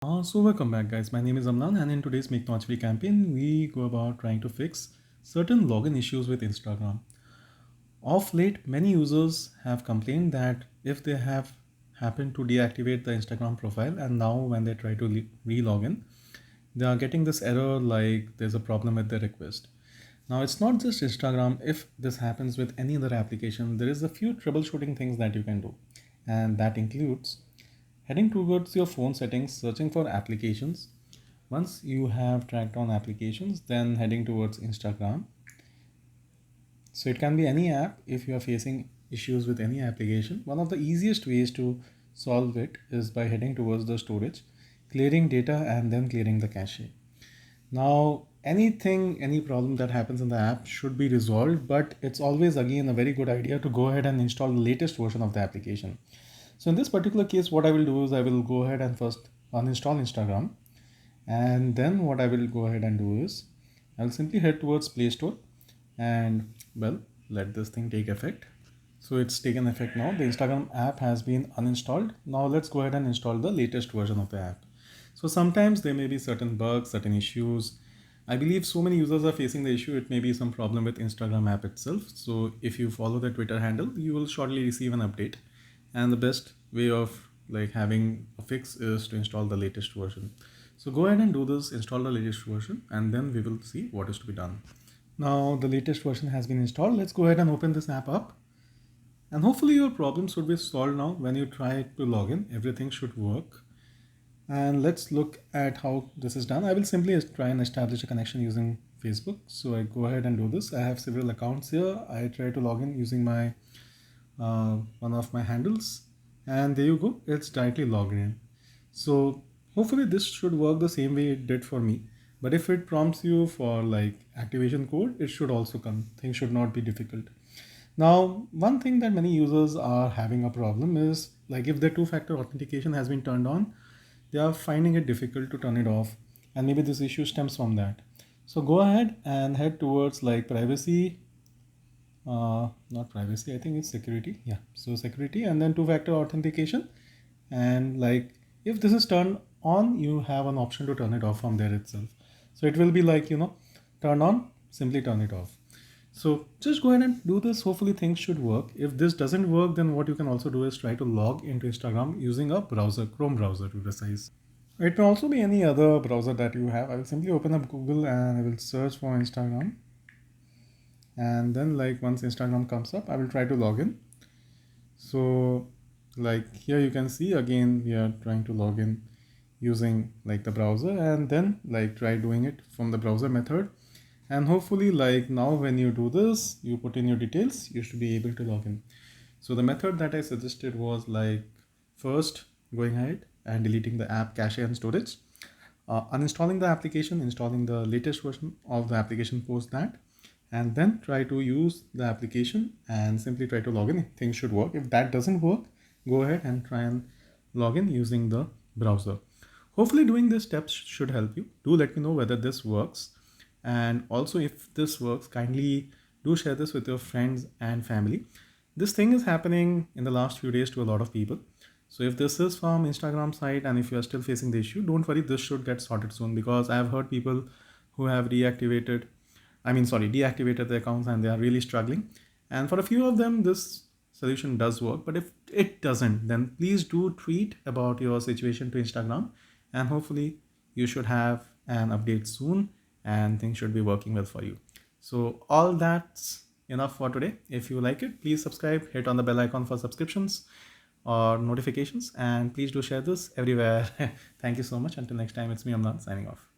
So welcome back guys, my name is Amnan and in today's Make Not Free campaign, we go about trying to fix certain login issues with Instagram. Of late, many users have complained that if they have happened to deactivate the Instagram profile and now when they try to re-login, they are getting this error like there's a problem with the request. Now it's not just Instagram, if this happens with any other application, there is a few troubleshooting things that you can do. And that includes heading towards your phone settings, searching for applications. Once you have tracked on applications, then heading towards Instagram. So it can be any app if you are facing issues with any application. One of the easiest ways to solve it is by heading towards the storage, clearing data and then clearing the cache. Now, any problem that happens in the app should be resolved, but it's always again a very good idea to go ahead and install the latest version of the application. So in this particular case, what I will do is I will go ahead and first uninstall Instagram. And then what I will go ahead and do is I'll simply head towards Play Store and let this thing take effect. So it's taken effect now. The Instagram app has been uninstalled. Now let's go ahead and install the latest version of the app. So sometimes there may be certain bugs, certain issues. I believe so many users are facing the issue. It may be some problem with Instagram app itself. So if you follow the Twitter handle, you will shortly receive an update. And the best way of having a fix is to install the latest version. So go ahead and do this, install the latest version, and then we will see what is to be done. Now the latest version has been installed. Let's go ahead and open this app up. And hopefully your problems should be solved now. When you try to log in, everything should work. And let's look at how this is done. I will simply try and establish a connection using Facebook. So I go ahead and do this. I have several accounts here. I try to log in using my one of my handles, and there you go, it's directly logged in. So hopefully this should work the same way it did for me. But if it prompts you for activation code, it should also come. Things should not be difficult. Now, one thing that many users are having a problem is if their two-factor authentication has been turned on, they are finding it difficult to turn it off, and maybe this issue stems from that. So go ahead and head towards privacy, not privacy, I think it's security. Yeah, so security and then two-factor authentication. And if this is turned on, you have an option to turn it off from there itself. So it will be turn on, simply turn it off. So just go ahead and do this. Hopefully things should work. If this doesn't work, then what you can also do is try to log into Instagram using a browser, Chrome browser to be precise. It can also be any other browser that you have. I will simply open up Google and I will search for Instagram. And then once Instagram comes up, I will try to log in. So here you can see again we are trying to log in using the browser, and then try doing it from the browser method. And hopefully now when you do this, you put in your details, you should be able to log in. So the method that I suggested was first going ahead and deleting the app cache and storage, uninstalling the application, installing the latest version of the application post that, and then try to use the application and simply try to log in. Things should work. If that doesn't work, go ahead and try and log in using the browser. Hopefully doing these steps should help you. Do let me know whether this works. And also if this works, kindly do share this with your friends and family. This thing is happening in the last few days to a lot of people. So if this is from Instagram site and if you are still facing the issue, don't worry, this should get sorted soon, because I have heard people who have deactivated the accounts and they are really struggling. And for a few of them, this solution does work. But if it doesn't, then please do tweet about your situation to Instagram, and hopefully you should have an update soon and things should be working well for you. So all that's enough for today. If you like it, please subscribe, hit on the bell icon for subscriptions or notifications, and please do share this everywhere. Thank you so much. Until next time, it's me, Amnan, signing off.